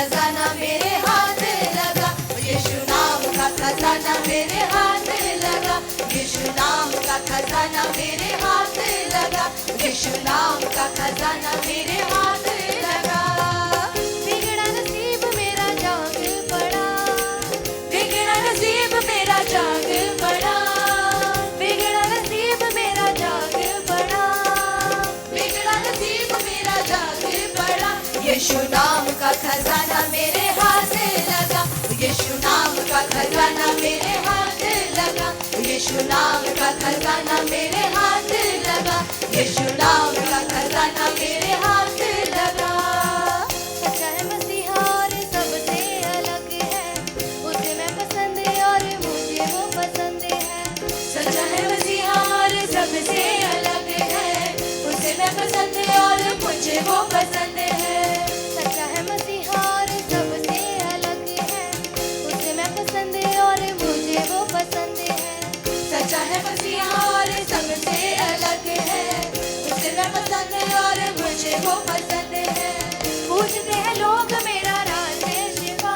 खजाना मेरे हाथ लगा, यीशु नाम का खजाना मेरे हाथ लगा, यीशु नाम का खजाना मेरे हाथ लगा, यीशु नाम का खजाना मेरे हाथ लगा। बिगड़ा नसीब मेरा जाग पड़ा, बिगड़ा नसीब मेरा जाग पड़ा, बिगड़ा नसीब मेरा जाग पड़ा, बिगड़ा नसीब मेरा जाग पड़ा। यीशु नाम का खजाना मेरे हाथ लगा, यीशु नाम का खजाना मेरे हाथ लगा, यीशु नाम का खजाना मेरे हाथ लगा, यीशु नाम का खजाना मेरे हाथ लगा। सच्चा है मसीहा और सबसे अलग है, उसे मैं पसंद और मुझे वो पसंद है। सच्चा है मसीहा और सबसे अलग है, उसे मैं पसंद और मुझे वो पसंद है। सच्चा है मसीहा और सबसे अलग है, उसे मैं पसंद और मुझे वो पसंद है। सच्चा है मसीहा और सबसे अलग है, उसे मैं पसंद और मुझे वो पसंद है। पूछते हैं लोग मेरा राज है शिफा,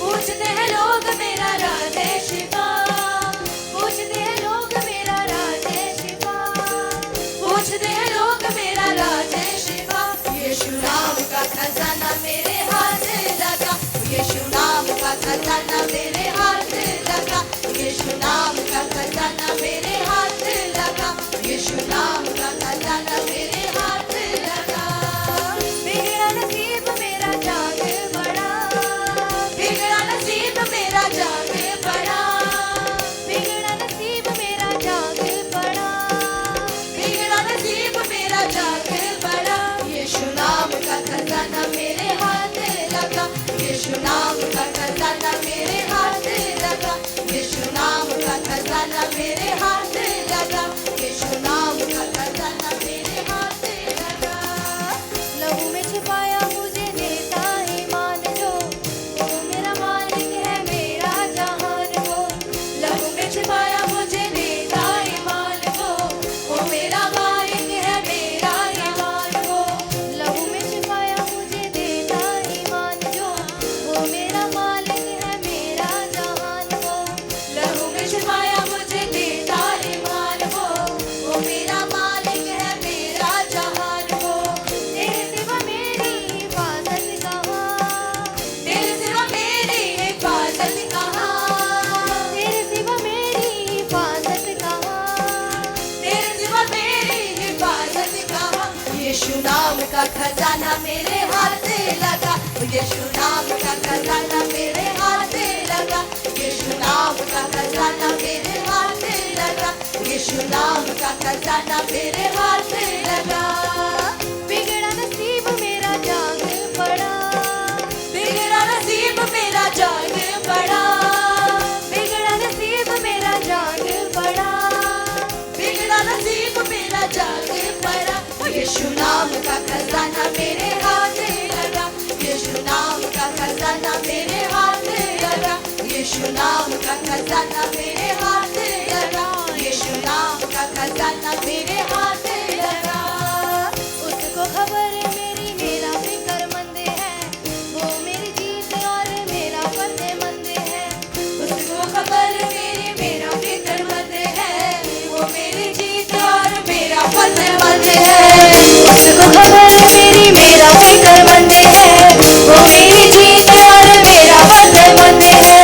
पूछते हैं लोग मेरा राज है शिफा, पूछते हैं लोग मेरा राज है शिफा, पूछते हैं लोग मेरा राज है शिफा। यीशु नाम का खजाना मेरे हाथ लगा, यीशु नाम का खजाना मेरे हाथ लगा, यीशु नाम का खजाना मेरे हाथ लगा, यीशु नाम का खजाना मेरे हाथ लगा। बिगड़ा नसीब मेरा जाग पड़ा, बिगड़ा नसीब मेरा जाग पड़ा, बिगड़ा नसीब मेरा जाग पड़ा, बिगड़ा नसीब मेरा जाग पड़ा। यीशु नाम का खजाना मेरे हाथ लगा, यीशु नाम का खजाना मेरे हाथ लगा, यीशु नाम का खजाना मेरे हाथ लगा, यीशु नाम का खजाना मेरे हाथ लगा। लहू में छिपाया मुझे देता है मान जो, वो मेरा मालिक है मेरा जहान वो। लहू में छिपाया मुझे देता है मान वो मेरा मालिक है मेरा ईमान वो। लहू में छिपाया मुझे देता है मान जो, वो मेरा मालिक है मेरा जहान वो। लहू में छिपाया मुझे देता है मान वो मेरा मालिक है मेरा जहान वो। तेरे सिवा मेरी हिफाजत कहाँ, तेरे सिवा मेरी हिफाजत कहाँ, तेरे सिवा मेरी हिफाजत कहाँ, तेरे सिवा मेरी हिफाजत कहाँ। यीशु नाम का खजाना मेरे हाथ लगा, यीशु नाम का खजाना मेरे हाथ लगा, यीशु नाम का खजाना मेरे हाथ लगा, यीशु नाम का खजाना मेरे हाथ लगा। बिगड़ा नसीब मेरा जाग पड़ा, बिगड़ा नसीब मेरा जाग पड़ा, बिगड़ा नसीब मेरा जाग पड़ा, बिगड़ा नसीब मेरा जाग पड़ा। यीशु नाम का खजाना मेरे हाथ लगा, यीशु नाम का खजाना मेरे हाथ लगा, यीशु नाम का खजाना मेरे हाथ लगा, यीशु नाम का खजाना मेरे हाथ लगा। उसको खबर मेरी मेरा फिक्रमंद है, वो मेरी जीत और मेरा फतेहमंद है। उसको खबर मेरी मेरा फिक्रमंद है, वो मेरी जीत और मेरा फतेहमंद है। उसको खबर मेरी मेरा फिक्रमंद है, वो मेरी जीत और मेरा फतेहमंद है।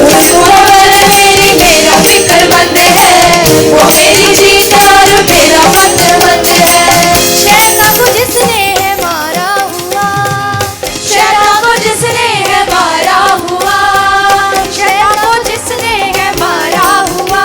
उसको खबर मेरी मेरा फिक्रमंद है, वो मेरी जीत और मेरा फतेहमंद है। शैतान को जिसने है मारा हुआ, शैतान को जिसने है मारा हुआ, शैतान को जिसने है मारा हुआ,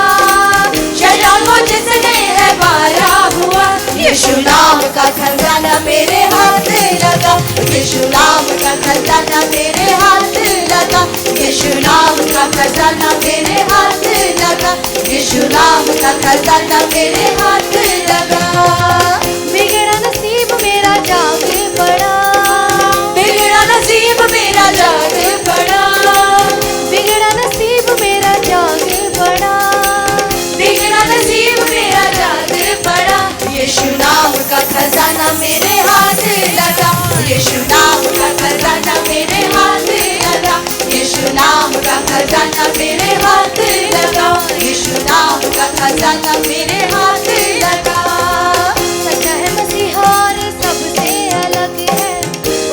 शैतान को जिसने है मारा हुआ। यीशु नाम का खजाना मेरे हाथ लगा, यीशु नाम का खजाना मेरे हाथ लगा, यीशु नाम का खजाना मेरे हाथ लगा, यीशु नाम का खजाना मेरे हाथ लगा। बिगड़ा नसीब मेरा जाग पड़ा, बिगड़ा नसीब मेरा जाग पड़ा, बिगड़ा नसीब मेरा जाग पड़ा, बिगड़ा नसीब मेरा जाग पड़ा। यीशु नाम का खजाना मेरे हाथ लगा, यीशु नाम का खजाना मेरे खजाना मेरे हाथ लगा। सच्चा है मसीहा और सबसे अलग है,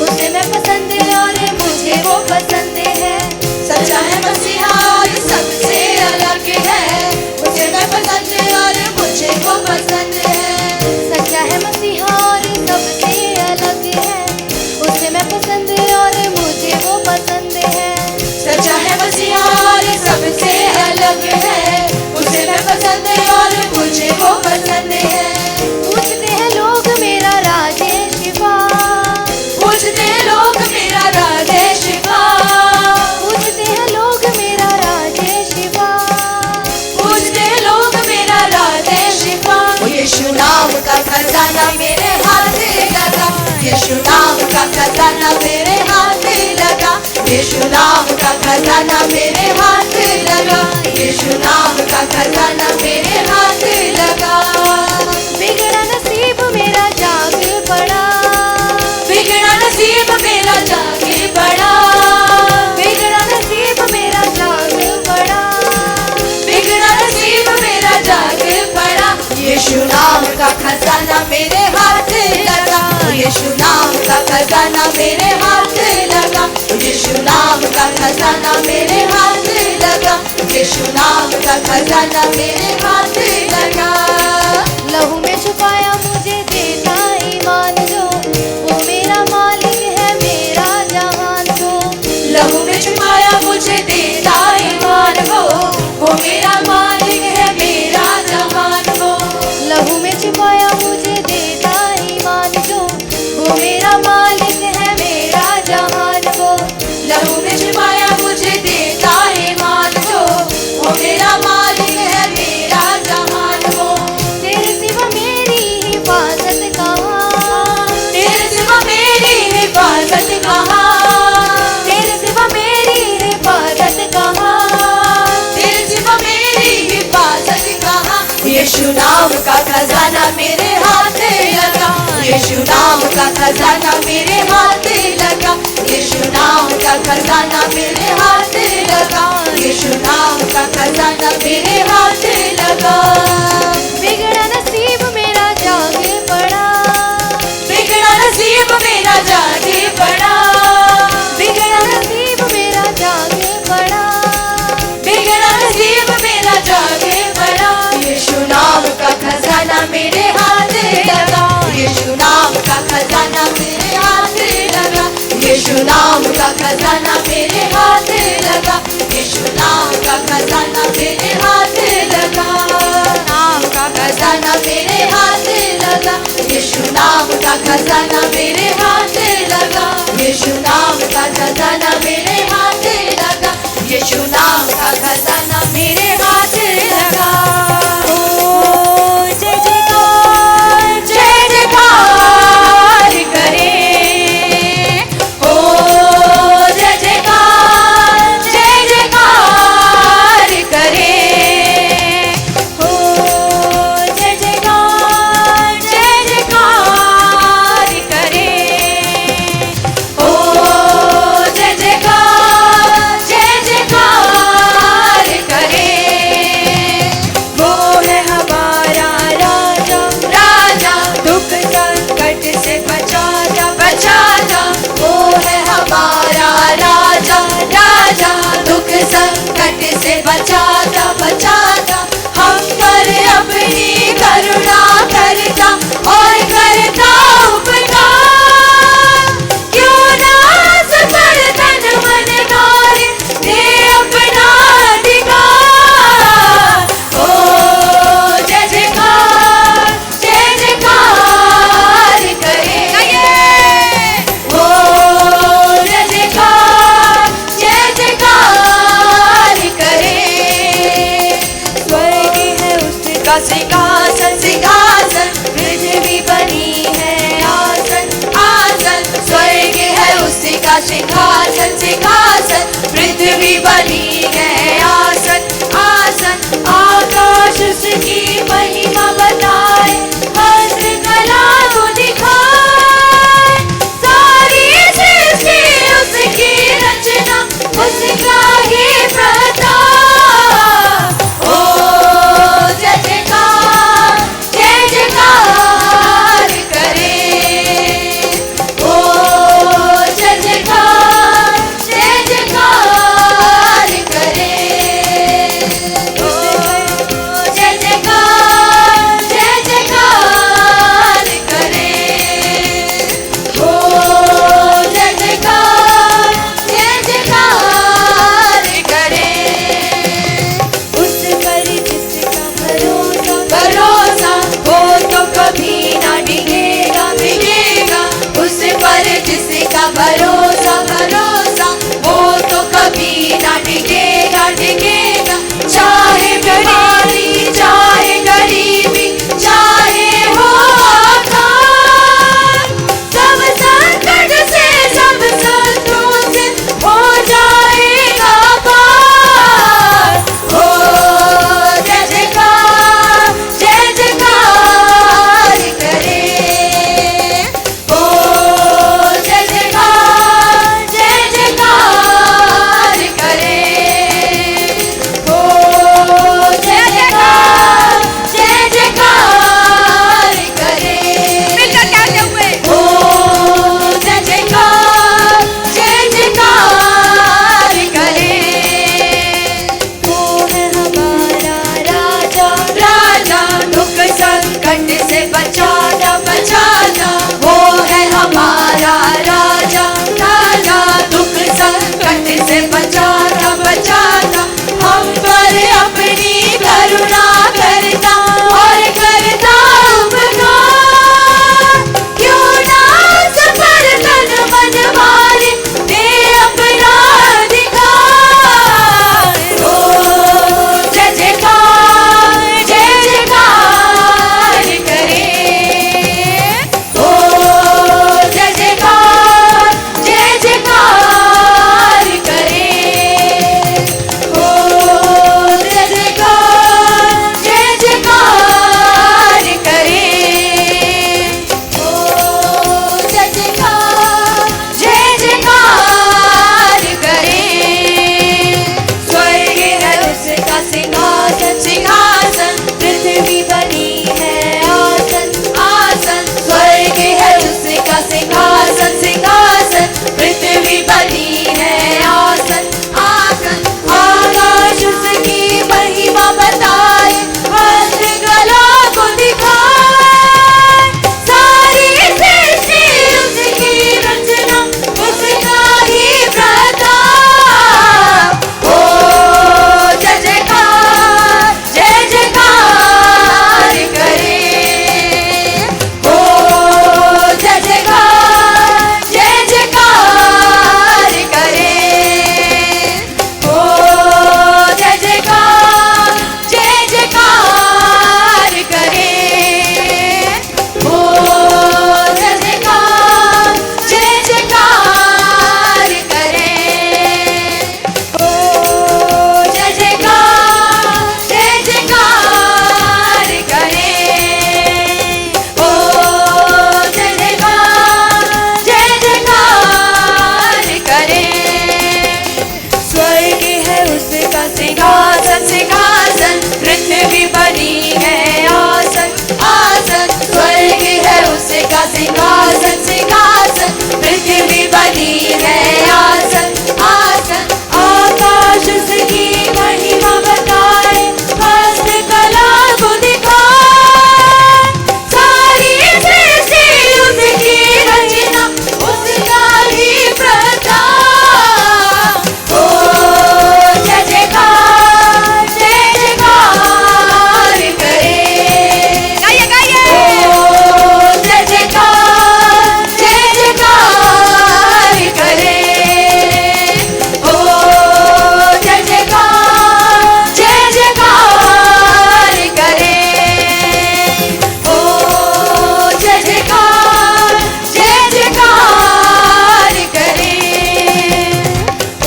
उसे मैं पसंद और मुझे वो पसंद है। सच्चा है मसीहा और सबसे अलग है, उसे मैं पसंद और मुझे वो पसंद है। सच्चा है मसीहा और सबसे अलग है, उसे मैं पसंद और मुझे वो पसंद है। सच्चा है मसीहा और सबसे अलग है, उसे मैं पसंद और मुझे वो पसंद है। पूछते हैं लोग मेरा राज है शिफा, पूछते हैं लोग मेरा राज है शिफा, पूछते हैं लोग मेरा राज है शिफा, पूछते हैं लोग मेरा राज है शिफा। ओ यीशु नाम का खजाना मेरे हाथ लगा, यीशु नाम का खजाना मेरे हाथ लगा, यीशु नाम का खजाना मेरे हाथ लगा, यीशु नाम का खजाना मेरे हाथ लगा। बिगड़ा नसीब मेरा जाग पड़ा, बिगड़ा नसीब मेरा जाके पड़ा, बिगड़ा नसीब मेरा जाग पड़ा, बिगड़ा नसीब मेरा जाके पड़ा। यीशु नाम का खजाना मेरे हाथ लगा, यीशु नाम का खजाना मेरे हाथ लगा, यीशु नाम का खजाना मेरे हाथ लगा, यीशु नाम का खजाना मेरे हाथ लगा। लहू में छुपाया मुझे देता ईमान जो, वो मेरा मालिक है मेरा जहान को। लहू में छुपाया मुझे देता ईमान वो मेरा मालिक है मेरा जहान वो। लहू में छुपाया मुझे देता ईमान जो, वो मेरा मालिक है मेरा जहान को। लहू में छुपाया मुझे देता ईमान वो मेरा मालिक है मेरा जहान वो। तेरे सिवा मेरी हिफाजत कहाँ, तेरे सिवा मेरी हिफाजत कहाँ, तेरे सिवा मेरी हिफाजत कहाँ, तेरे सिवा मेरी हिफाजत कहाँ। यीशु नाम का खजाना मेरे हाथ लगा, यीशु नाम का खजाना मेरे हाथ लगा, यीशु नाम का खजाना मेरे हाथ लगा, यीशु नाम का खजाना मेरे हाथ लगा। बिगड़ा नसीब मेरा जाग पड़ा, बिगड़ा नसीब मेरा जाके पड़ा, बिगड़ा नसीब मेरा जाग पड़ा, बिगड़ा नसीब मेरा जाके पड़ा। यीशु नाम का खजाना मेरे हाथ लगा, यीशु नाम का खजाना मेरे हाथ लगा, यीशु नाम का खजाना मेरे हाथ लगा, यीशु नाम का खजाना मेरे हाथ लगा। नाम का खजाना मेरे हाथ लगा, यीशु नाम का खजाना मेरे हाथ लगा, यीशु नाम का खजाना मेरे हाथ लगा, यीशु नाम का खजाना मेरे हाथ लगा। जय जयकार करे, ओ जय जयकार करे, हो जय जयकार करे, ओ जय जयकार करे। वो है हमारा राजा, राजा दुख संकट से बचाता, बचाता, वो है हमारा राजा, राजा दुख संकट से बचाता, बचाता। हम पर अपनी करुणा करता और करता उपकार, क्यों ना सफल तन मन नारी दे अपना अधिकार। ओ जय जयकार करे, ओ जय जयकार करे। स्वर्ग है उसका सिंहासन सिंहासन, पृथ्वी बनी है आसन, आसन स्वर्ग है उसी का सिंहासन सिंहासन, पृथ्वी बनी है आसन आसन। आकाश उसकी महिमा बताए, हस्त्र कला को दिखाए, सारी सृष्टि उसकी रचना, उसका ही प्रताप। ओ जय सिंहासन सिंहासन पृथ्वी बनी है आसन आसन आकाश उसकी महिमा बताए हस्त कला को दिखाए सारी सृष्टि उसकी रचना उसका ही प्रताप ओ जय जयकार करे गाइए गाइए ओ जय जयकार करे ओ जय जयकार करे ओ जय जयकार करे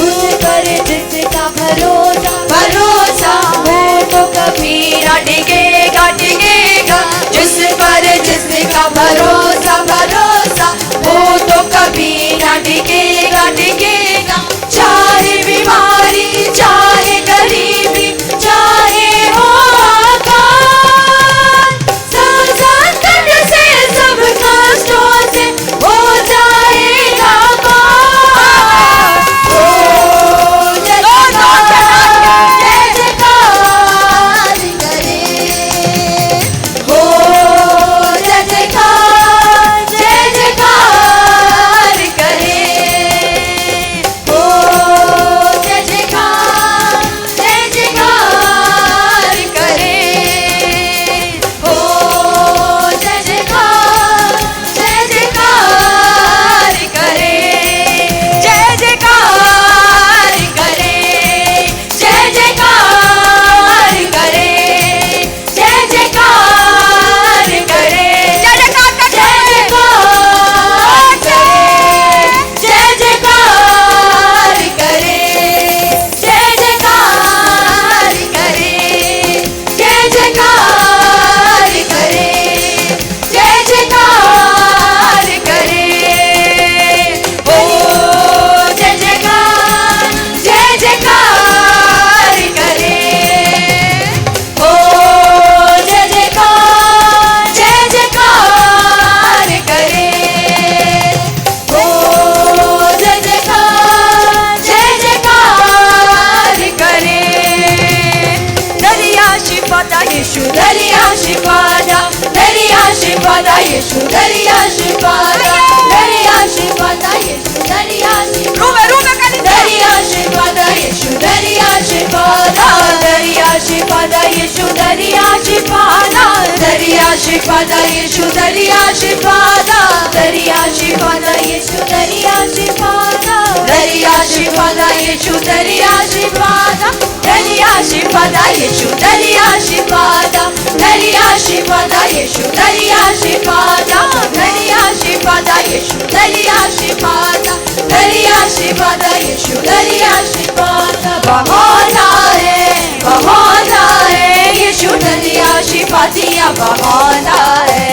उस पर जिसका भरोसा भरोसा वो तो कभी ना टिकेगा टिकेगा जिस पर जिसका भरोसा भरोसा वो तो कभी ना टिकेगा टिकेगा चाहे बीमारी चाहे गरीबी चाहे हो आकाल सब संकट से सब कष्टों से हो जाएगा पार ओ जय जयकार करे हो जय जयकार करे हो जय जयकार करे हो जय जयकार करे जय जयकार करे जय जयकार करे जय जयकार करे जय जयकार करे जय जयकार करे जय जयकार करे जय जयकार करे ओ जय जयकार करे ओ जय जयकार करे ओ जय जयकार करे दरिया शिफादा यीशु दरिया शिफादा दरिया शिफादा यीशु दरिया शिफादा दरिया शिफादा यीशु दरिया दरिया शिफादा यीशु दरिया शिफादा दरिया शिफादा यीशु दरिया शिफादा दरिया शिफादा यीशु दरिया शिफादा दरिया शिफादा यीशु दरिया शिफादा दरिया शिफादा यीशु दरिया शिफादा दरिया शिफादा यीशु दरिया शिफादा दरिया शिफादा यीशु दरिया शिफादा दरिया शिफादा यीशु दरिया शिफादा दरिया शिफादा यीशु दरिया शिफादा बहुत आए यीशु दरिया शिफा दिया बहुत आए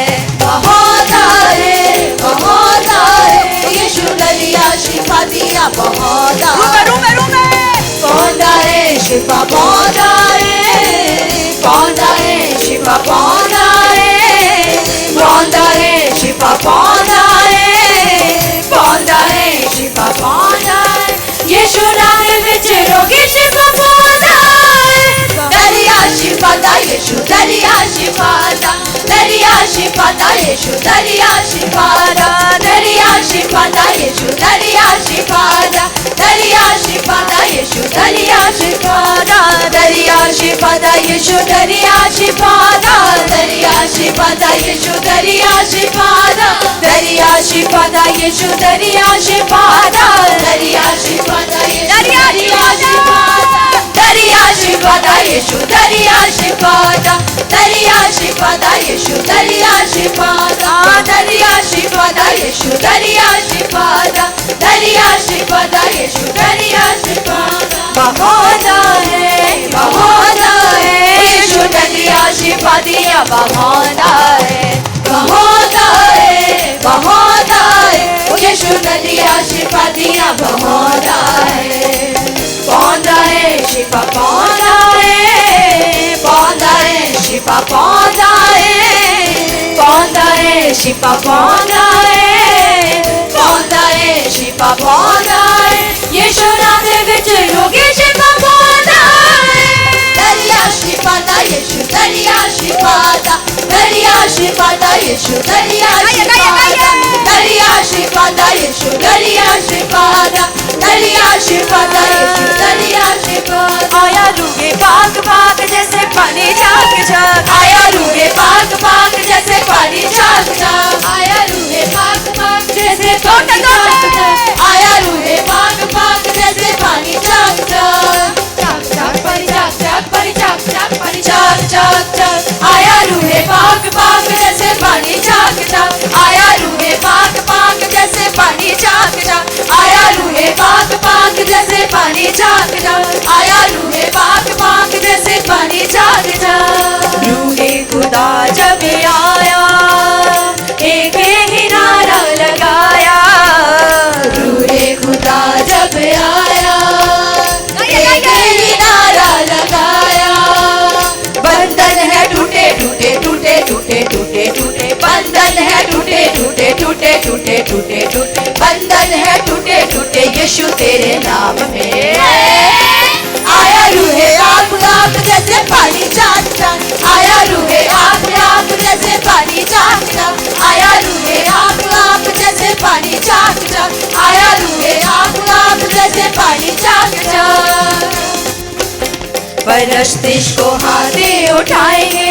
यीशु दरिया शिफा दिया बहुत आए शिफा बहुत आए शिफा बहुत आए शिफा बहुत आए शिफा बहुत आए यीशु नाम विच रोगी शिफा बहुत आए दरिया शिफादा यीशु दरिया शिफादा दरिया शिफादा यीशु दरिया शिफादा दरिया शिफादा यीशु दरिया शिफादा दरिया शिफादा यीशु दरिया शिफादा दरिया शिफादा यीशु दरिया शिफादा दरिया शिफादा यीशु दरिया शिफादा दरिया शिफादा यीशु दरिया शिफादा दरिया शिफादा यीशु दरिया शिफादा यीशु दरिया शिफादा दरिया शिफादा यीशु दरिया शिफादा दरिया शिफादा यीशु दरिया शिफादा दरिया शिफादा यीशु दरिया शिफादा बहुत आए यीशु दरिया शिफा दिया बहुत आए यीशु दरिया शिफा दिया बहुत आए शिफा बहुत आए शिफा बहुत आए शिफा बहुत आए शिफादा यीशु दरिया शिफादा दरिया शिफादा यीशु दरिया शिफादा दरिया शिफादा यीशु दरिया शिफादा आया रूहे भाग भाग जैसे पानी झाग झाग आया रूहे भाग भाग जैसे पानी झाग झाग आया रूहे भाग भाग जैसे पानी झाग झाग आया रूहे भाग भाग जैसे पानी झाग झाग झाग झाग परी झाग झाग परी झाग झाग परी झाग झाग झाग आया रूहे भाग भाग जैसे पानी झाग झाग आया रूहे भाग भाग जैसे पानी झाग झाग आया रूहे भाग भाग जैसे पानी झाग झाग आया रूहे भाग भाग जैसे पानी झाग झाग रूहे खुदा जब आया एक ही नारा लगाया रूहे खुदा जब आया एक ही नारा लगाया बंधन है टूटे टूटे टूटे टूटे टूटे टूटे बंधन है टूटे टूटे टूटे टूटे टूटे टूटे बंधन है टूटे टूटे यीशु तेरे नाम में आया रूहे आग आग जैसे पानी झाग झाग आया रूहे आग आग जैसे पानी झाग झाग आया रूहे आग आग जैसे पानी झाग झाग आया रूहे आग आग जैसे पानी झाग झाग परस्तिश को हाथे उठाएंगे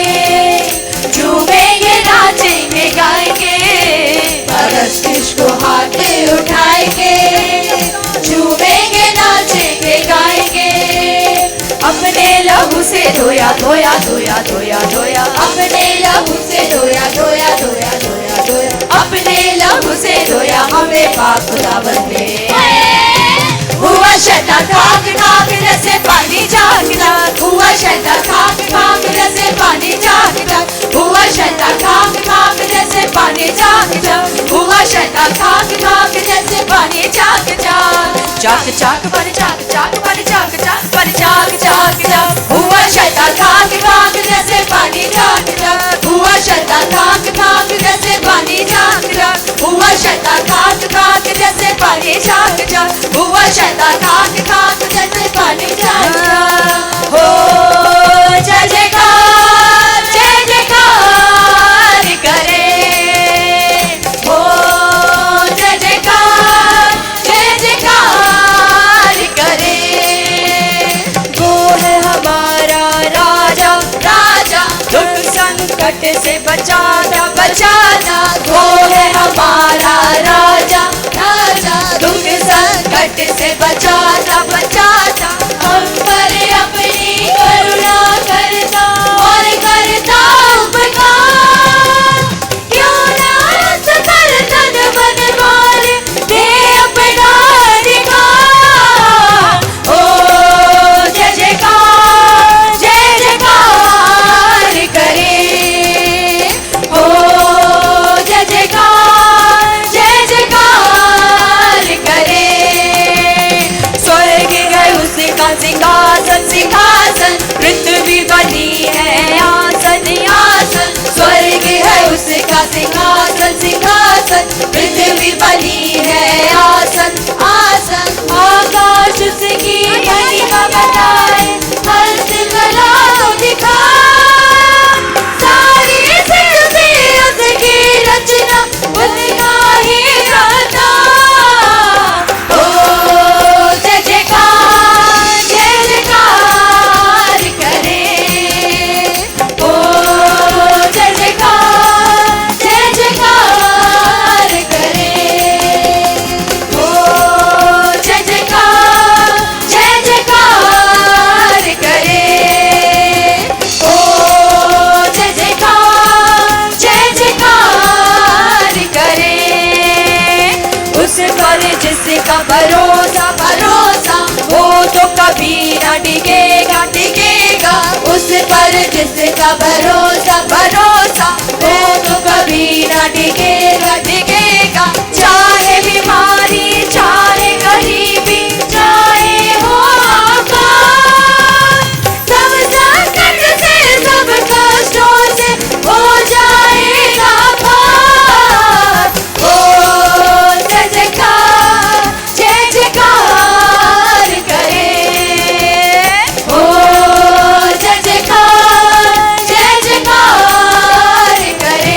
झूमेंगे नाचेंगे गाएंगे परस्तिश को हाथे उठाएंगे झूमेंगे नाचेंगे गाएंगे अपने लहू से धोया धोया धोया धोया धोया अपने लहू से धोया धोया धोया धोया धोया अपने लहू से धोया हमें पाक खुदावन ने हुआ शैतान खाक खाक जैसे पानी झाग झाग हुआ शैतान खाक खाक जैसे पानी झाग झाग हुआ शैतान खाक खाक जैसे पानी झाग झाग हुआ शैतान खाक खाक जैसे पानी झाग झाग चाक चाक पर चाक चाक पर चाक चाक पर चाक चाक चाक हुआ शैतान खाक खाक जैसे पानी झाग झाग हुआ शैतान खाक खाक जैसे पानी झाग झाग हुआ शैतान खाक खाक जैसे पानी झाग झाग हुआ शैतान खाक खाक जैसे पानी झाग झाग हो जय जयकार करे हो जय जयकार करे वो है हमारा राजा राजा दुख संकट से बचाना बचाना वो है हमारा राजा राजा दुख संकट से बचाना बचाना हम पर अपनी करुणा करता और करता उपकार क्यों ना सकल तन मन मारे दे अपना अधिकार ओ जय जयकार करे ओ जय जयकार करे स्वर्ग है उसका सिंहासन सिंहासन पृथ्वी बनी है आसन आसन स्वर्ग है उसका सिंहासन सिंहासन पृथ्वी बनी है आसन आसन आकाश उसकी महिमा बताए हंस कला दिखा सारी सृष्टि उसकी रचना उसका ही गाता ओ जय जयकार करे ओ जय जयकार करे ओ जय जयकार करे ओ जय जयकार करे उस पर जिसका भरोसा भरोसा वो तो कभी न टिकेगा टिकेगा उस पर जिसका भरोसा भरोसा वो तो कभी ना टिकेगा टिकेगा चाहे बीमारी चाहे गरीबी चाहे हो आफत सब संकट से सब कष्टों से हो जाएगा पार ओ जय जयकार करे ओ जय जयकार करे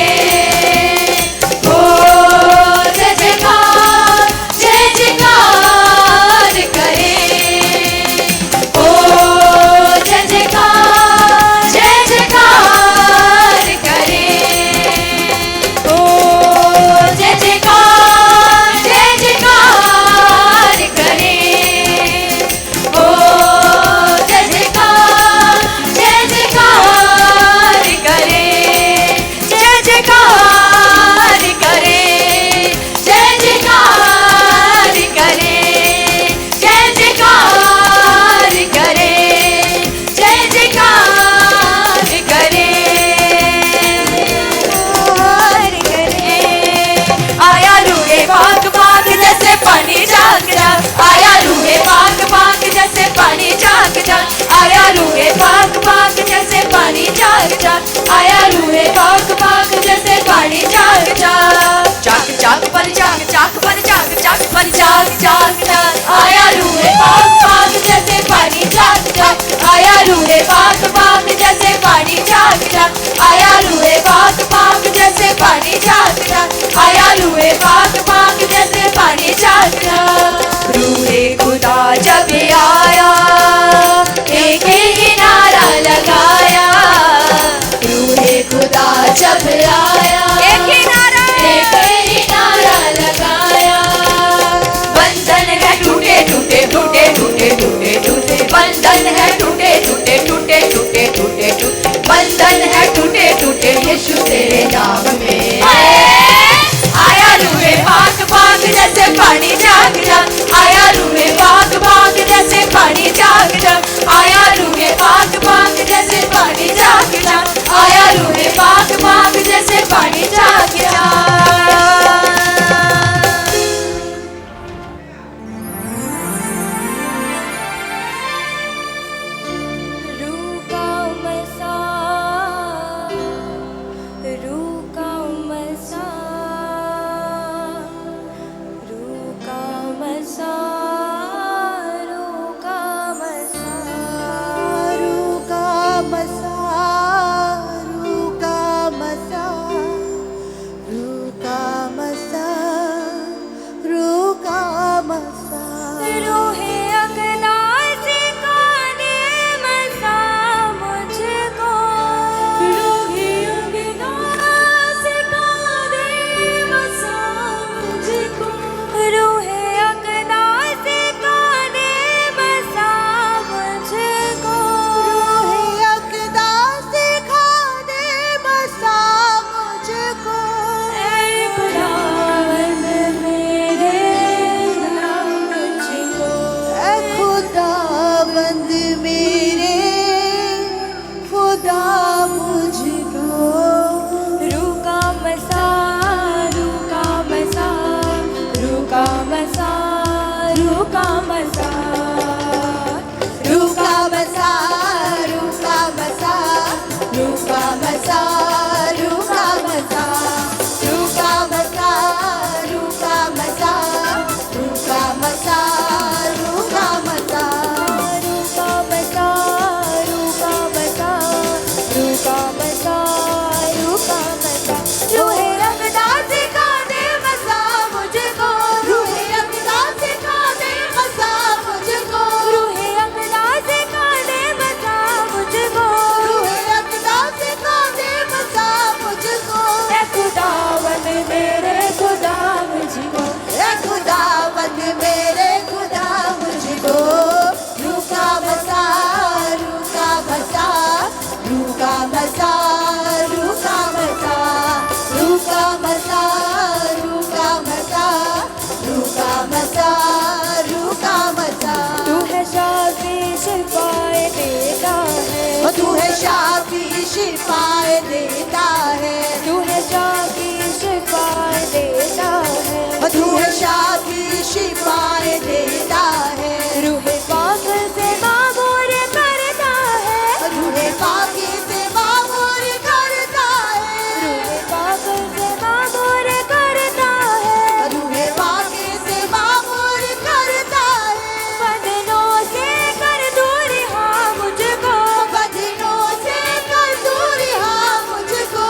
पानी चाक चाक, आया रूहे पाक पाक जैसे पानी चाक चाक। चाक चाक पर चाक चाक पर चाक चाक पर चाक चाक चाक, आया रूहे पाक पाक जैसे पानी चाक चाक, आया रूहे पाक पाक जैसे पानी चाक चाक, आया रूहे पाक पाक जैसे पानी चाक चाक, आया रूहे पाक पाक जैसे पानी चाक चाक। रूहे खुदा जब आया एक ही नारा लगाया, रूहे खुदा जब आया एक ही नारा लगाया। बंधन है टूटे टूटे टूटे टूटे टूटे टूटे, बंधन है टूटे टूटे टूटे टूटे टूटे टूटे, बंधन है टूटे टूटे यीशु तेरे नाम में। आया रूहे पाक पाक जैसे पानी चाक चाक, आया रूहे पाक पाक जैसे पानी चाक चाक, आया रूहे पाक पाक जैसे पानी चाक चाक, आया रूहे पाक पाक जैसे पानी चाक चाक। रूह का मसा, रूह का मसा, रूह का मसा, रूह का मसा, रूह का मसा, रूह का मसा, रूह का मसा, रूह का मसा। रूहे अकदासी का दे मसा मुझको, रूहे अकदासी का दे मसा मुझको, रूहे अकदासी का दे मसा मुझको, रूहे अक़दासी खा दे मसा मुझको। ऐ खुदावंद मेरे खुदा मुझको, ऐ खुदावंद मेरे खुदा मुझको। रूह का मसा, रूह का मसा, रूह का मसा, रूह का मसा, रूह का मसा, रूह का मसा, रूह का मसा, रूह का मसा, रूह का मसा, रूह का मसा, रूह का मसा, रूह का मसा। रूह का मसा, रूह का मसा, रूह का मसा, रूह का मसा। रूहे अकदासी का दे मसा मुझको, रूहे अक़दासी खा दे मसा मुझको। रूहे अकदासी का दे मसा मुझको, रूहे अक़दासी खा दे मसा मुझको। ऐ खुदावंद मेरे खुदा मुझको, ऐ खुदावंद मेरे खुदा मुझको। रूह का मसा, रूह का मसा, रूह का मसा, रूह का मसा, रूह का मसा, रूह का मसा, रूह का मसा, रूह का मसा। तू है शाफी शिफाए देता है, तू है शाफी शिफाए देता है, तू है शाफी शिफाए देता है, तू है शाफी शिफाए देता है। रूहे पाक से मामूर करता है, रूहे पाकी से मामूर करता है, रूहे पाक से मामूर करता है, रूहे पाकी से मामूर करता है। बदनों से कर दूर हाँ मुझको, बदनों से कर दूर हाँ मुझको,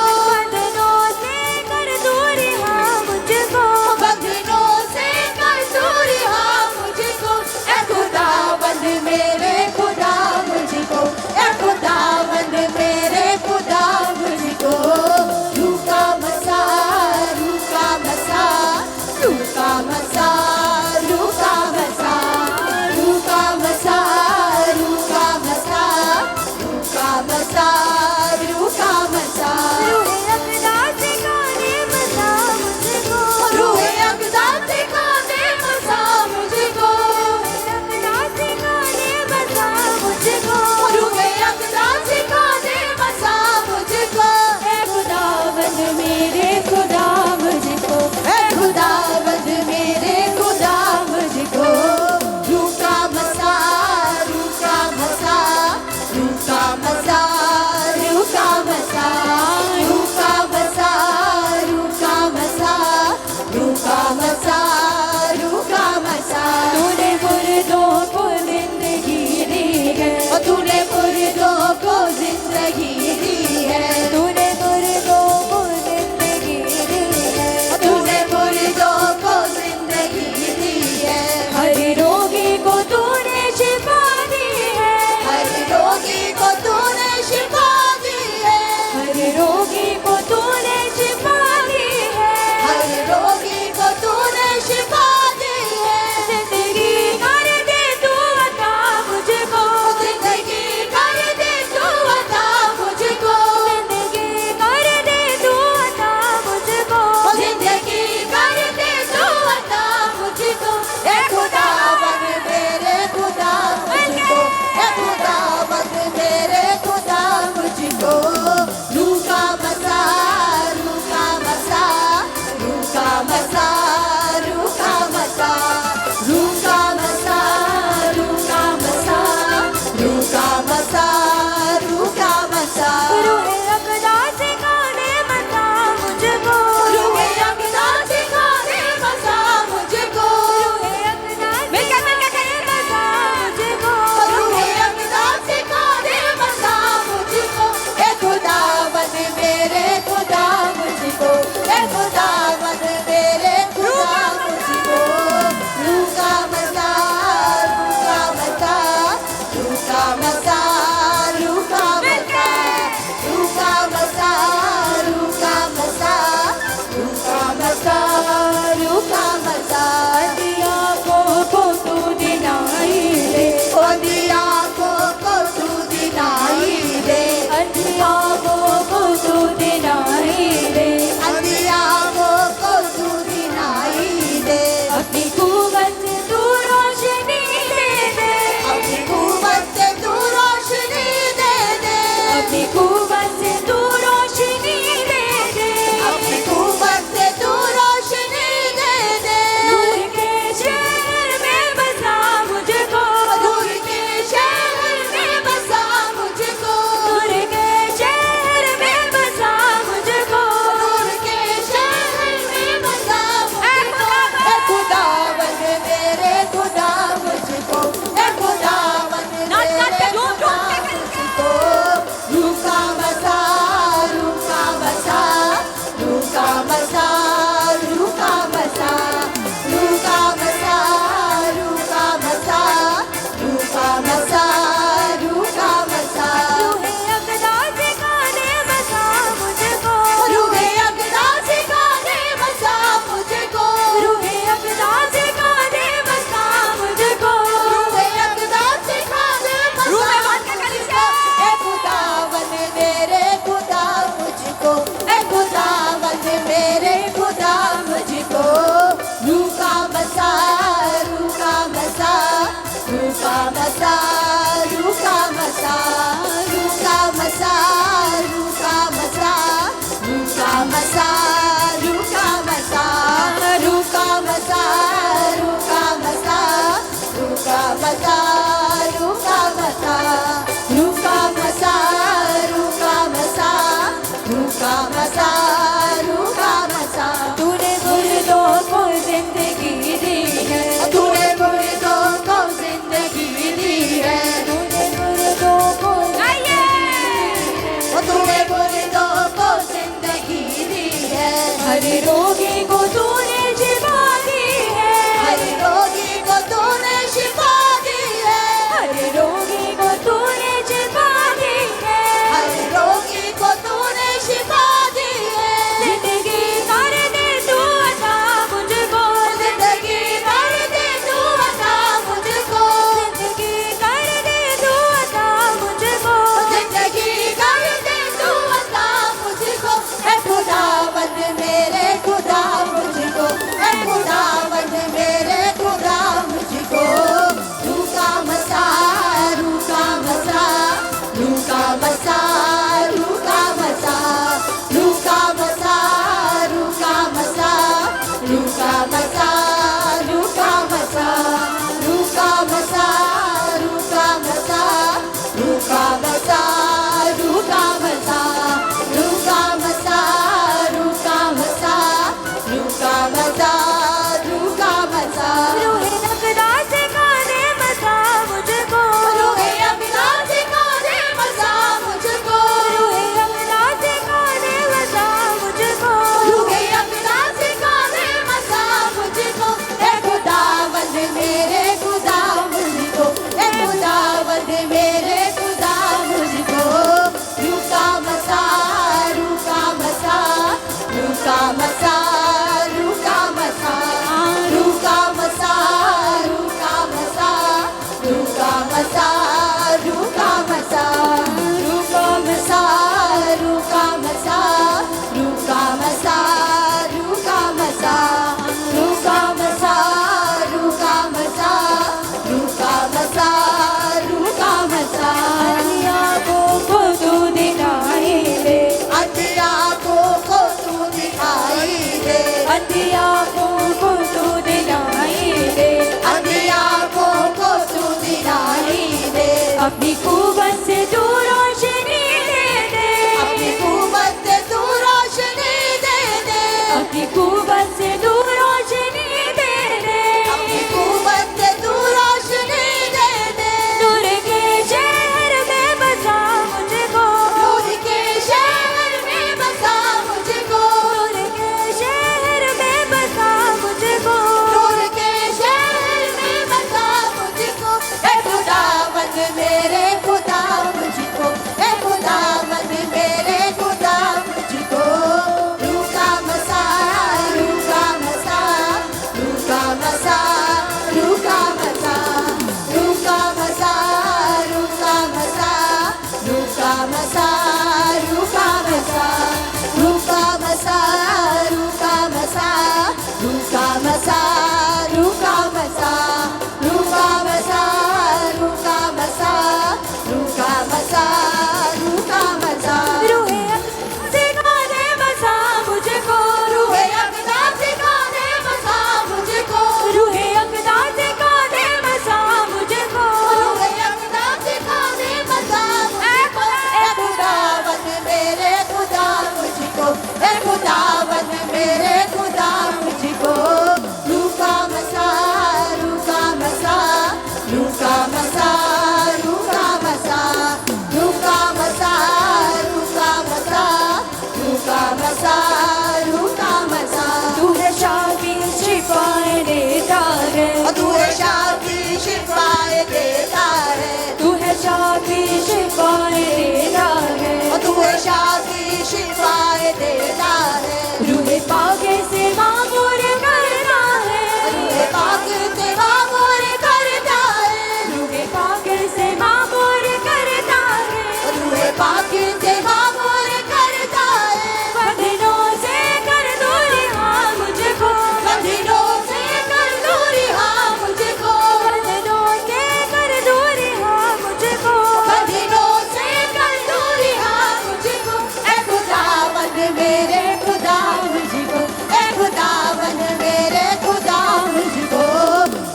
हमेशा की शिफाएं देता है। रूहे पाक से मामूर करता है, रूहे पाक से मामूर करता है, रूहे पाक से मामूर करता है, रूहे पाक से मामूर करता है। बंधनों से कर दो रिहा मुझको, बंधनों से कर दो रिहा मुझको, बंधनों से कर दो रिहा मुझको, बंधनों से कर दो रिहा मुझको। ऐ खुदावंद मेरे खुदा मुझको, ऐ खुदावंद मेरे खुदा मुझको।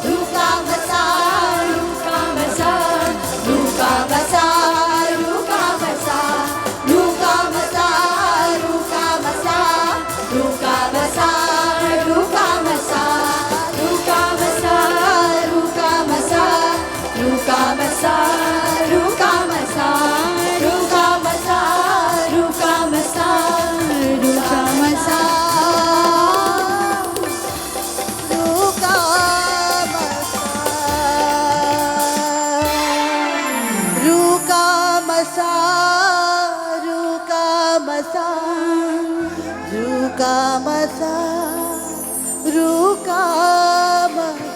रूह का बसा, रूह का बसा, रूह का बसा, रूह का बसा, रूह का बसा, रूह का बसा, रूह का बसा, रूह का बसा, रूह का बसा, रूह का बसा, रूह का बसा, रूह का बसा, रूह का बसा, रूह का बसा, रूह का बसा, रूह का बसा, रूह का बसा, रूह का बसा, रूह का बसा, रूह का बसा।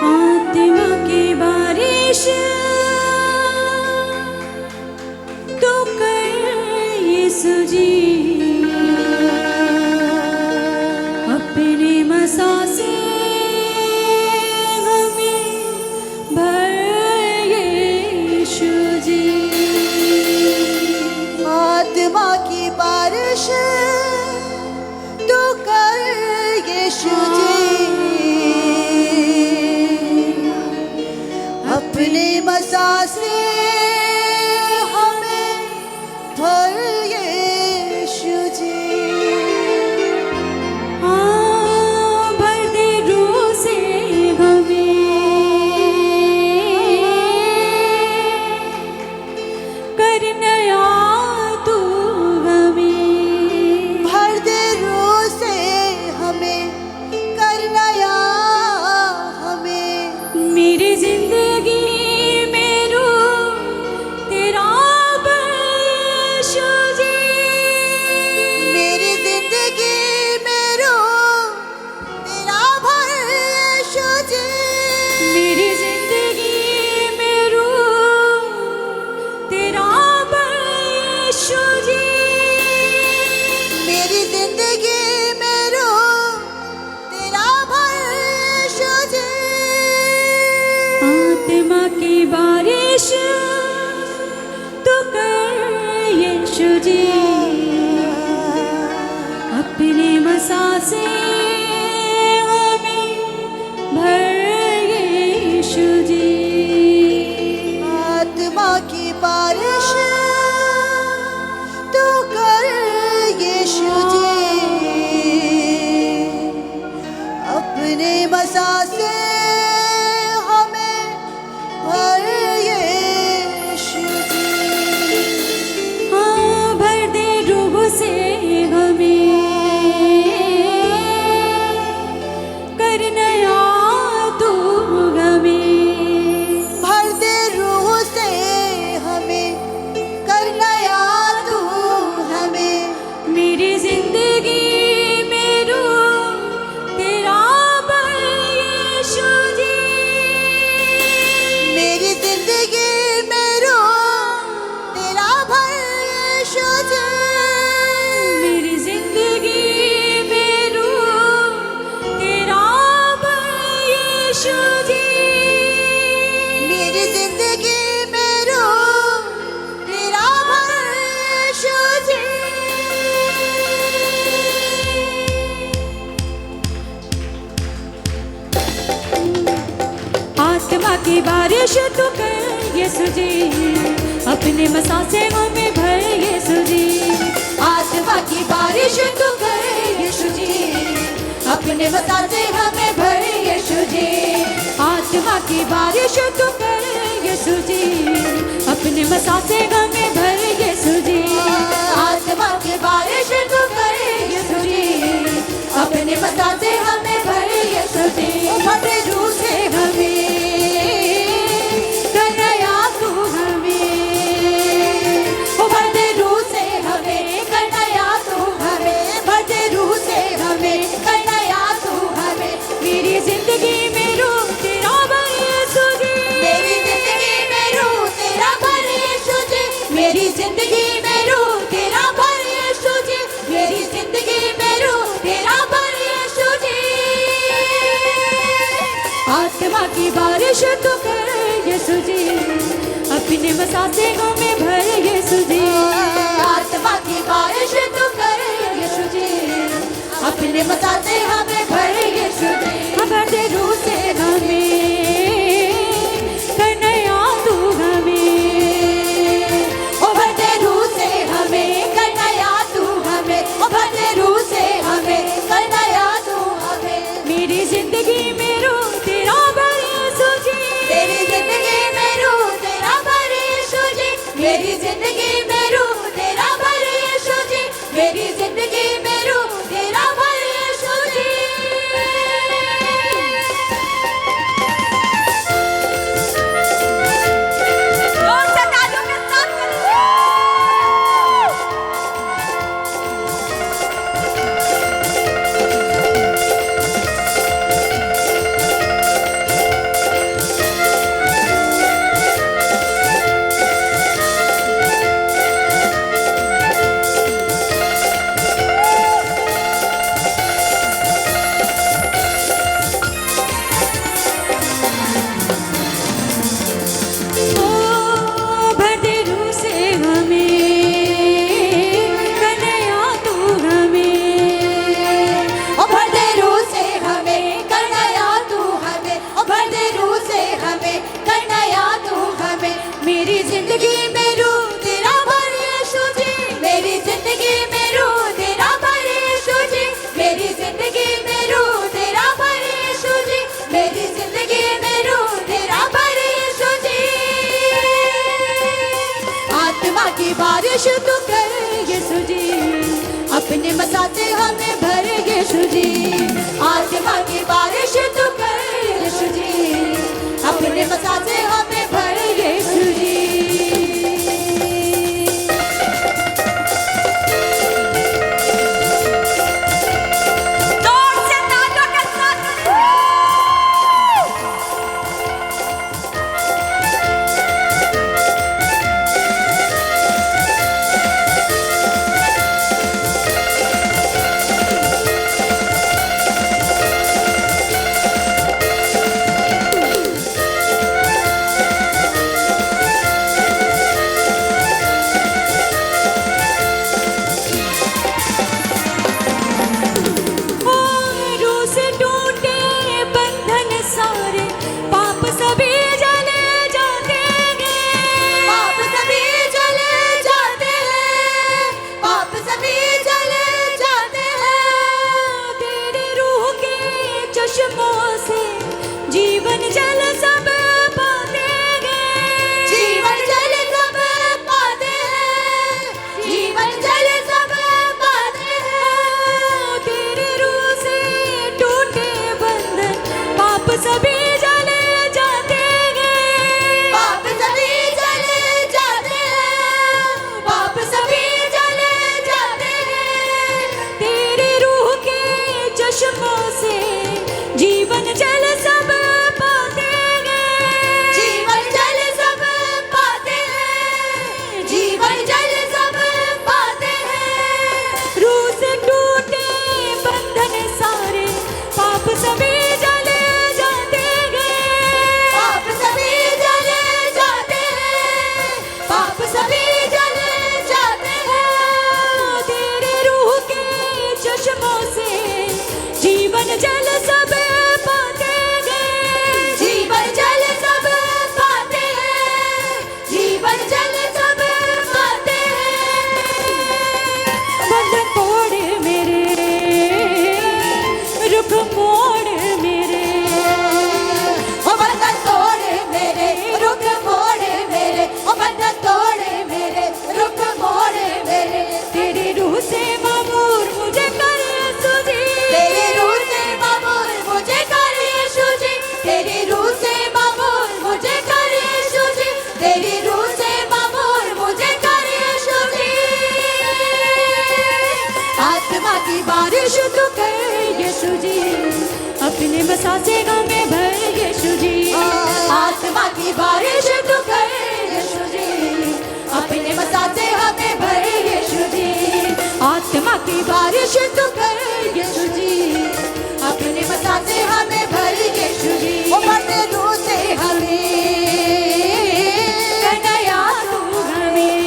आत्मा की बारिश तो कर यीशु जी, अपने मसा से हमें भर यीशु जी। आत्मा की बारिश तो कर यीशु जी, अपने मसा से हमें भर यीशु जी। भर दे रूह से हमें, कर नया तू हमें, भर दे रूह से हमें, कर नया हमें। मेरी जिंदगी में रूह तेरा भर यीशु जी, मेरी जिंदगी में रूह तेरा भर यीशु जी। मेरी जिंदगी में रूह तेरा भर यीशु जी, मेरी जिंदगी में रूह तेरा भर यीशु जी। आत्मा की बारिश तो कर यीशु जी, अपने मसा से हमें भर यीशु जी। आत्मा की बारिश तो कर यीशु जी, अपने मसा से हमें भर यीशु जी। हाँ, भर दे रूह से हमें, कर नया तू हमें, भर दे रूह से हमें, कर नया तू हमें। मेरी जिंदगी में रूह तेरा भर यीशु जी, मेरी जिंदगी में रूह तेरा भर यीशु जी। मेरी जिंदगी में रूह तेरा भर यीशु जी, मेरी जिंदगी में रूह तेरा भर यीशु जी। आत्मा की बारिश तू कर यीशु जी, अपने मसा से हमें भर यीशु जी। आत्मा की बारिश तू कर यीशु जी, अपने मसा से हमें भर जी। आत्मा की बारिश तू कर यीशु जी, अपने मसा से हमें भर यीशु जी। आत्मा की बारिश तू कर यीशु जी, अपने मसा से हमें भर यीशु जी। भरे रूह से हमें कन्हैया तू हमें, ओ भरे रूह से हमें कन्हैया तू हमें, भरे रूह से हमें कन्हैया तू हमें। मेरी जिंदगी में रूह तेरा भर यीशु जी। मेरी जिंदगी में रूह तेरा भर यीशु जी, मेरी जिंदगी में रूह तेरा भर यीशु जी, मेरी जिंदगी में रूह तेरा भर यीशु जी। आत्मा की बारिश तू कर यीशु जी, अपने मसा से हमें भर यीशु जी। आत्मा की बारिश तू कर यीशु जी, अपने मसा से हमें भर यीशु जी। भरे रूह से हमें कन्हैया तू हमें, ओ भरे रूह से हमें कन्हैया तू हमें, ओ भरे रूह से हमें कन्हैया तू हमें। मेरी जिंदगी में रूह तेरा भर यीशु जी। तेरी जिंदगी में रूह तेरा भर यीशु जी, मेरी जिंदगी में रूह तेरा भर यीशु जी, मेरी जिंदगी में रूह तेरा भर यीशु जी। जोर से तालियों के साथ करिए। ओ भरे रूह से हमें कन्हैया तू हमें, ओ भरे रूह से हमें कन्हैया तू हमें, ओ भरे रूह से हमें कन्हैया तू हमें। मेरी जिंदगी में रूह तेरा भर यीशु जी, मेरी जिंदगी में रूह तेरा भर यीशु जी, मेरी जिंदगी में रूह तेरा भर यीशु जी, मेरी जिंदगी में रूह तेरा भर यीशु जी। आत्मा की बारिश तू कर यीशु जी, अपने मसा से हमें भर यीशु जी। आत्मा की बारिश तू कर यीशु जी, अपने मसा से हमें भर यीशु जी। जोर से तालियों के साथ करिए। बारिश तू कर यीशु जी, अपने बसा से हमें भर यीशु जी। आत्मा की बारिश तू कर यीशु जी, अपने बसा से हमें भर यीशु जी। आत्मा की बारिश तू कर यीशु जी, अपने बसा से हमें भर यीशु जी। ओ बढ़ते रूह से हमें नया तू हमें,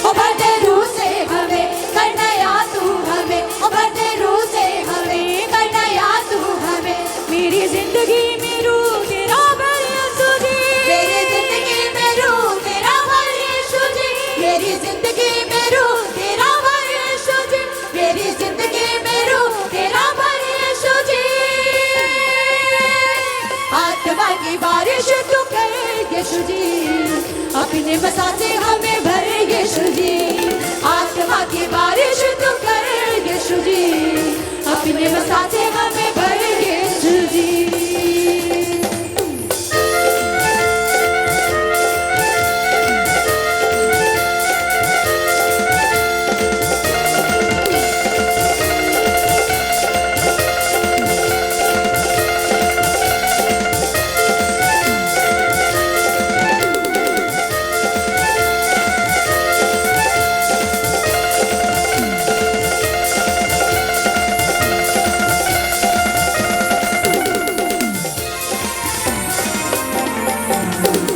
ओ बढ़ते रूह से हमें करना या तू हमें, ओ बढ़ते रूह से हमें करना या तू हमें। मेरी जिंदगी में रूह तेरा भर यीशु जी। मेरी जिंदगी में रूह तेरा भर यीशु जी, मेरी जिंदगी में रूह तेरा भर यीशु जी, मेरी जिंदगी में रूह तेरा भर यीशु जी। आत्मा की बारिश तू कर यीशु जी, अपने बसा से हमें भर यीशु जी। आत्मा की बारिश तू कर यीशु जी, अपने बसा से हमें भर यीशु जी।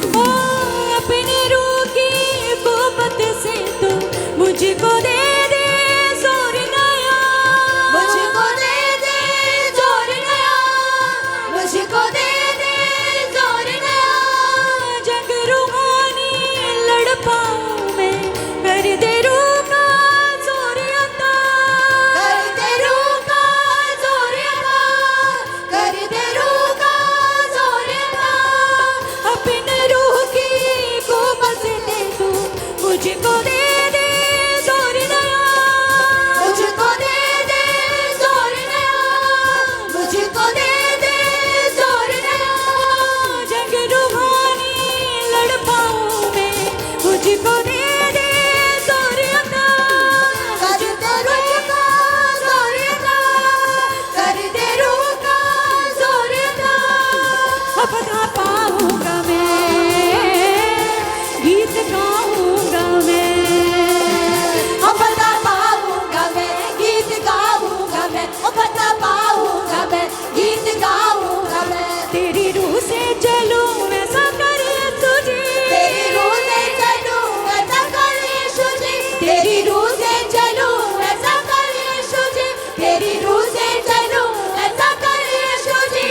ओ अपने रूह की कुव्वत से तू मुझको दे दे जोर नया। मुझको दे दे जोर नया, मुझको दे दे जोर नया। जग रूहानी लड़ पाऊं मैं, कर दे रूह का जोर अता। कर दे रूह का जोर अता, कर दे रूह का जोर अता। अपने रूह की कुव्वत से तू मुझको दे दे जोर नया। मुझको दे दे जोर नया, मुझको दे दे जोर नया। जग रूहानी लड़ पाऊं मैं, मुझको दे दे जोर अता। कर दे रूह का जोर अता, कर दे रूह का जोर अता। अपना पाऊंगा मैं, गीत गाऊंगा मैं। ओ बता पाऊंगा मैं, गीत गाऊंगा मैं, ओ बता पाऊंगा मैं, गीत गाऊंगा मैं। तेरी रूह से चलूं ऐसा कर यीशु जी। तेरी रूह से चलूं ऐसा कर यीशु जी, तेरी रूह से चलूं ऐसा कर यीशु जी, तेरी रूह से चलूं ऐसा कर यीशु जी।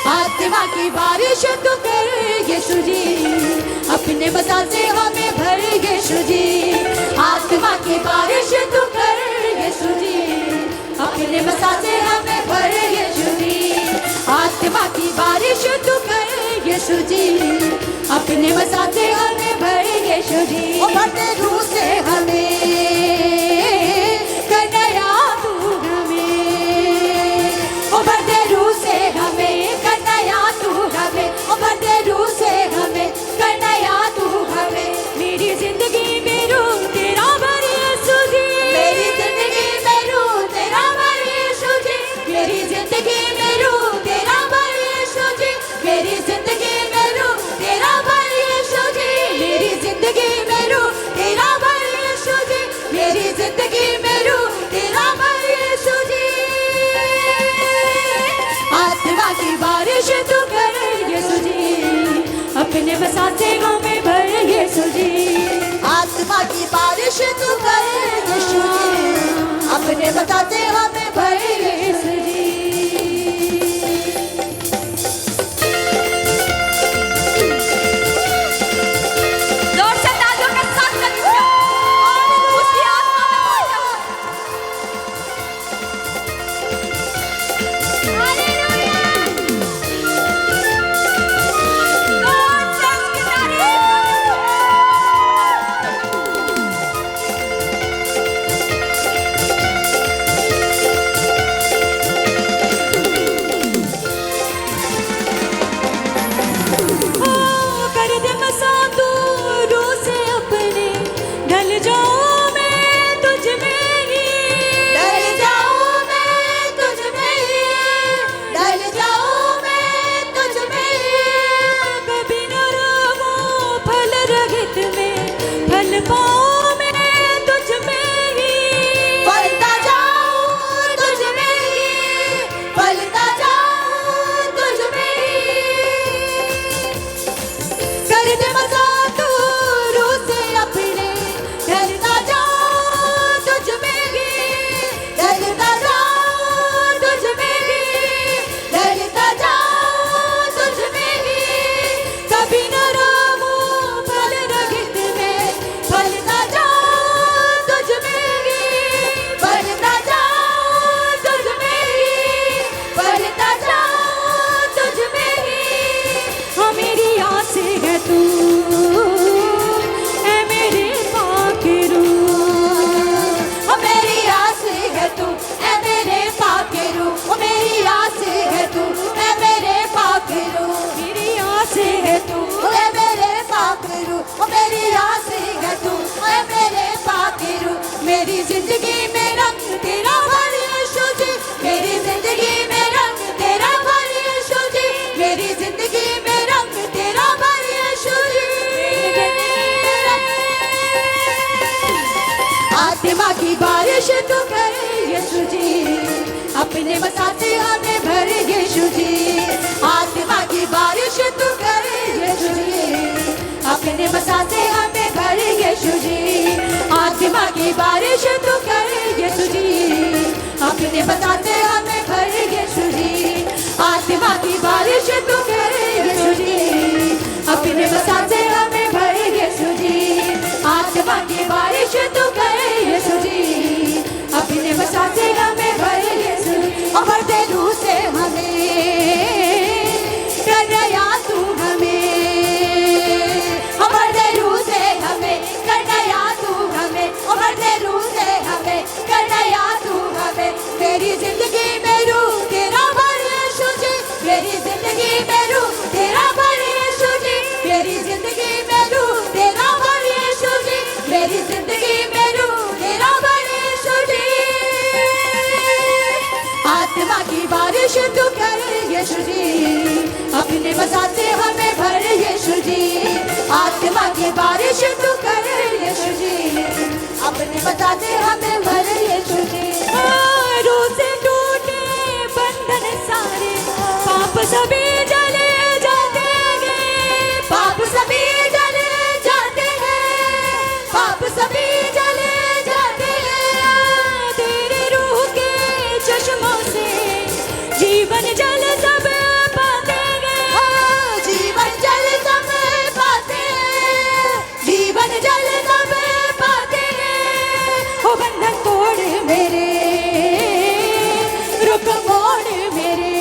आत्मा की बारिश तू कर यीशु जी, अपने बसा से हमें भर यीशु जी। आत्मा की बारिश तू कर यीशु जी, अपने बसा से हमें भर यीशु जी। आत्मा की बारिश तू कर यीशु जी, अपने बसा से हमें भर यीशु जी। ओ बढ़ते रूह से हमें करना या तू हमें, ओ बढ़ते रूह से हमें करना या तू हमें, ओ बढ़ते रूह से हमें करना या तू हमें। मेरी जिंदगी में रूह तेरा भर यीशु जी। मेरी जिंदगी में रूह तेरा भर यीशु जी, मेरी जिंदगी में रूह तेरा भर यीशु जी, मेरी जिंदगी में रूह तेरा भर यीशु जी, मेरी जिंदगी में रूह तेरा भर यीशु जी, मेरी जिंदगी में रूह तेरा भर यीशु जी। आत्मा की बारिश तू कर यीशु जी, अपने बसा से हमें भर यीशु जी। आत्मा की बारिश तू कर यीशु जी, अपने बताते हमें भर यीशु जी। जोर से तालियों के साथ कलीसिया उसकी आत्मा में भर जाओ। हालेलुया। जोर से उसकी तारीफ। रगित में फल पाऊं मैं तुझ में ही, फलता जाऊं तुझ में ही, फलता जाऊं तुझ में ही। कर दे मज़ा तू रूह से अपने, ढलता जाऊं तुझ में ही, ढलता जाऊं तुझ में ही, ढलता जाऊं तुझ में ही। कभी न रहूं फल रहित में, फलता जाऊं तुझ में ही, फलता जाऊं तुझ में ही, फलता जाऊं तुझ में ही। हाँ मेरी आस है तू ऐ मेरे पाके रूह, ओ मेरी आस है तू ऐ मेरे पाके रूह, ओ मेरी आस है तू ऐ मेरे पाके रूह, मेरी आस है तू ओ ऐ मेरे पाके रूह, ओ मेरी आस है तू ऐ मेरे पाके रूह। मेरी जिंदगी में रंग तेरा भर यीशु जी, मेरी जिंदगी में रंग तेरा भर यीशु जी, मेरी जिंदगी में रंग तेरा भर यीशु जी। आत्मा की बारिश तू कर यीशु जी, अपने मसा से हमें भर यीशु जी। आत्मा की बारिश तू कर यीशु जी, अपने मसा से हमें भर यीशु जी। आत्मा की बारिश तू कर यीशु जी, अपने मसा से हमें भर यीशु जी। आत्मा की बारिश तू कर यीशु जी, अपने मसा से हमें भर यीशु जी। आत्मा की बारिश तू कर यीशु जी, अपने मसा से हमें भर यीशु जी। और भरते रूह से हमें कर दया तू हमें, और भरते रूह से हमें कर दया तू हमें, और भरते रूह से हमें कर दया तू हमें। मेरी जिंदगी में रूह तेरा भर यीशु जी, मेरी जिंदगी में रूह तेरा भर यीशु जी, मेरी जिंदगी में रूह तेरा भर यीशु जी, मेरी जिंदगी में रूह तेरा भर यीशु जी। आत्मा की बारिश तू कर यीशु जी, अपने मसा से हमें भर यीशु जी। आत्मा की बारिश तू कर यीशु जी, अपने मसा से हमें भर यीशु जी। रूह से टूटे बंधन सारे, पाप सभी जले जाते हैं, पाप सभी जले जाते हैं, पाप सभी जले जाते हैं। तेरे रूह के चश्मों से जीवन जल सब पाते हैं, जीवन जल सब पाते हैं, जीवन जल सब पाते हैं। ओ बंधन तोड़ मेरे, रुक मोड़ मेरे,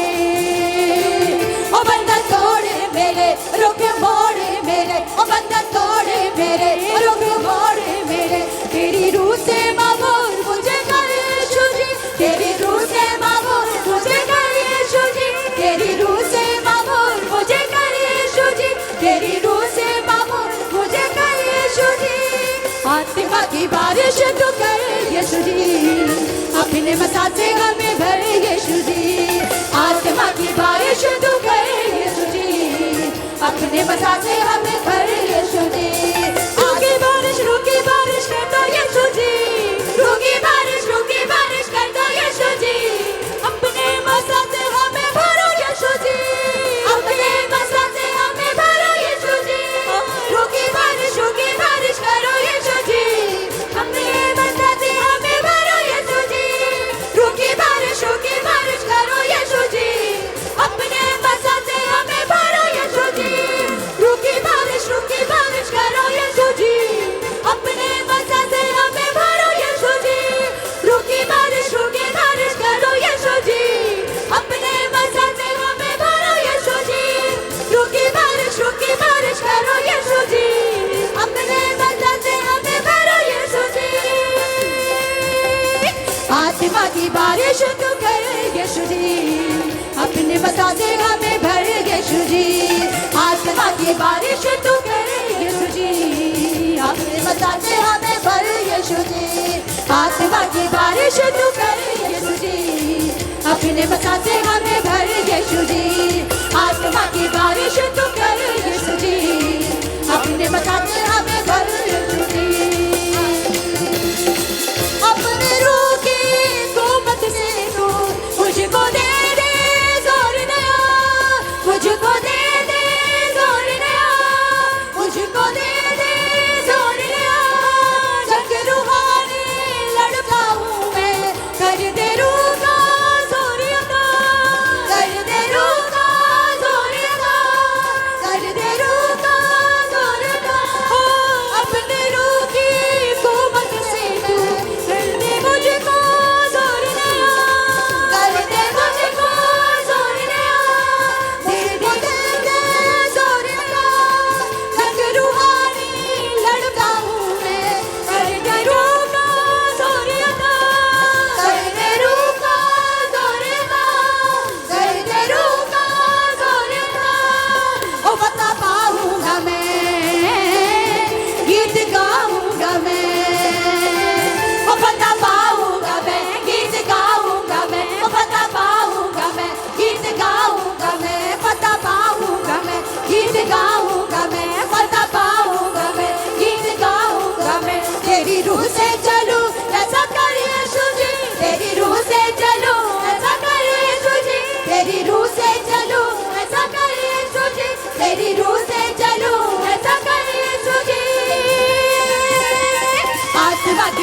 ओ बंधन तोड़ मेरे, रुक मोड़ मेरे, ओ बंधन तोड़ मेरे, रुक मोड़ मेरे। तेरी रूह से मामूल मुझे कर यीशु जी, तेरी रूह से मामूल मुझे कर यीशु जी, तेरी रूह से मामूल मुझे कर यीशु जी, तेरी रूह से मामूल मुझे कर यीशु जी। आत्मा की बारिश तू कर यीशु जी, अपने मसा से हमें भर यीशु जी। आत्मा की बारिश तू कर यीशु जी, अपने मसा से हमें भर यीशु जी। रूकी बारिश कर दो यीशु जी, रूकी बारिश कर दो यीशु जी, अपने मसा से हमें भरो यीशु जी, अपने मसा से हमें भरो यीशु जी। रूकी बारिश करो यीशु जी, अपने मसा से हमें भरो यीशु जी। रूकी बारिश करो यीशु जी, अपने मसा से हमें भरो यीशु जी। रूकी बारिश करो यीशु जी, अपने मसा से हमें भरो यीशु जी। रूकी बारिश करो यीशु जी, अपने मसा से हमें भरो यीशु जी। रूकी बारिश करो यीशु जी, अपने मसा से हमें भरो यीशु जी। आत्मा की बारिश तू कर यीशु जी, अपने मसा से हमें भर यीशु जी। आत्मा की बारिश तू कर यीशु जी, अपने मसा से हमें भर यीशु जी। आत्मा की बारिश तू कर यीशु जी, अपने मसा से हमें भर यीशु जी। आत्मा की बारिश तू कर यीशु जी, अपने मसा से हमें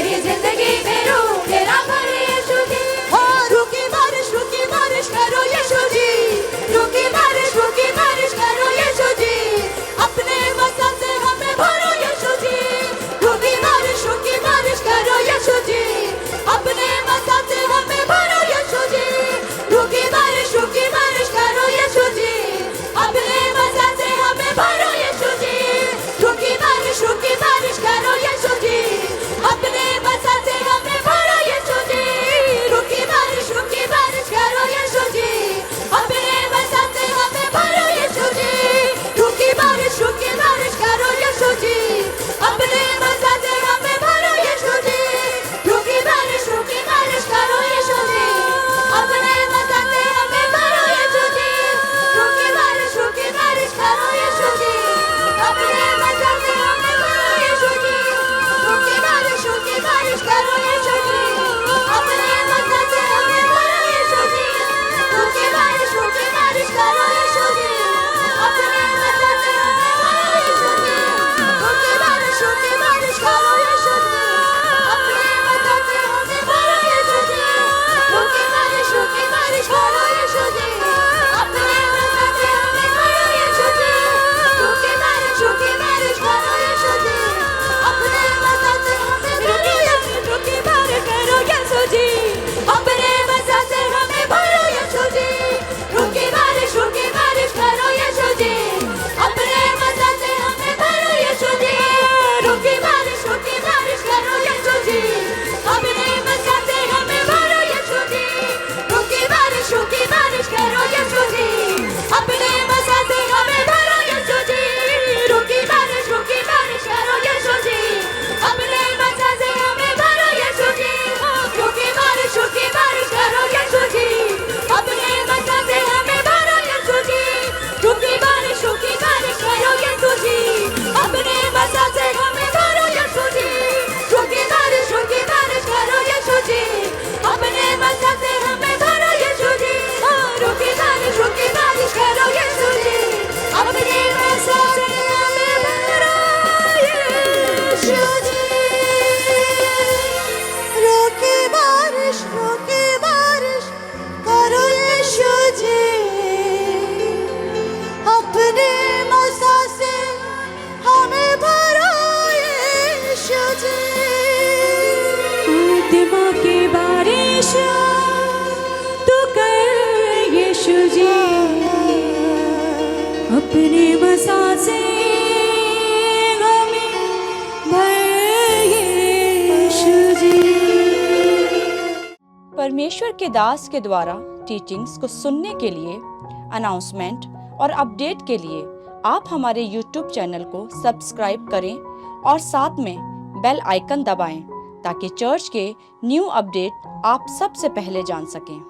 मेरी जिंदगी में रूह मेरा भर यीशु जी। हो रुकी बारिश करो यीशु जी, रुकी बारिश करो यीशु जी, अपने वचन से हमें भरो यीशु जी। रुकी बारिश करो यीशु जी, अपने वचन से हमें भरो यीशु जी। रुकी बारिश करो यीशु जी, अपने वचन से हमें भरो यीशु जी। रुकी बारिश करो यीशु जी, अपने वचन से हमें भरो यीशु जी। रुकी बारिश करो यीशु जी, अपने वचन से हमें भरो यीशु जी। रुकी बारिश करो यीशु जी, अपने वचन से हमें भरो यीशु जी। रुकी बारिश करो यीशु जी, अपने वचन से हमें भरो यीशु जी। रुकी बारिश करो यीशु जी, अपने वचन से हमें भरो यीशु जी। रुकी बारिश करो यीशु जी, अपने वचन से हमें भरो यीशु जी। रुकी बारिश करो यीशु जी, अपने वचन से हमें भरो यीशु जी। रुकी बारिश करो यीशु जी, अपने वचन से हमें भरो यीशु जी। रुकी बारिश करो यीशु जी, अपने वचन से हमें भरो यीशु जी। रुकी बारिश करो यीशु जी, अपने वचन से हमें भरो यीशु। रुकी बारिश करो यीशु जी, अपने वचन से हमें भरो यीशु जी। रुकी बारिश करो यीशु जी, अपने वचन से हमें भरो यीशु जी। रुकी बारिश करो यीशु जी, अपने वचन से हमें भरो यीशु जी। रुकी बारिश करो यीशु जी, अपने वचन से हमें भरो यीशु जी। रुकी बारिश करो यीशु जी, अपने वचन से हमें भरो यीशु जी। रुकी बारिश करो यीशु जी, अपने वचन से हमें भरो यीशु जी। रुकी बारिश करो यीशु जी, अपने वचन से हमें भरो यीशु जी। रुकी बारिश करो यीशु जी, अपने वचन से हमें भरो यीशु जी। रुकी बारिश करो यीशु जी, अपने वचन से हमें भरो यीशु जी। रुकी बारिश करो यीशु जी, अपने मसा से हमें भरो यीशु जी। आत्मा की बारिश तू कर यीशु जी, अपने मसा से हमें भर यीशु जी। परमेश्वर के दास के द्वारा टीचिंग्स को सुनने के लिए, अनाउंसमेंट और अपडेट के लिए आप हमारे YouTube चैनल को सब्सक्राइब करें और साथ में बेल आइकन दबाएं ताकि चर्च के न्यू अपडेट आप सबसे पहले जान सकें।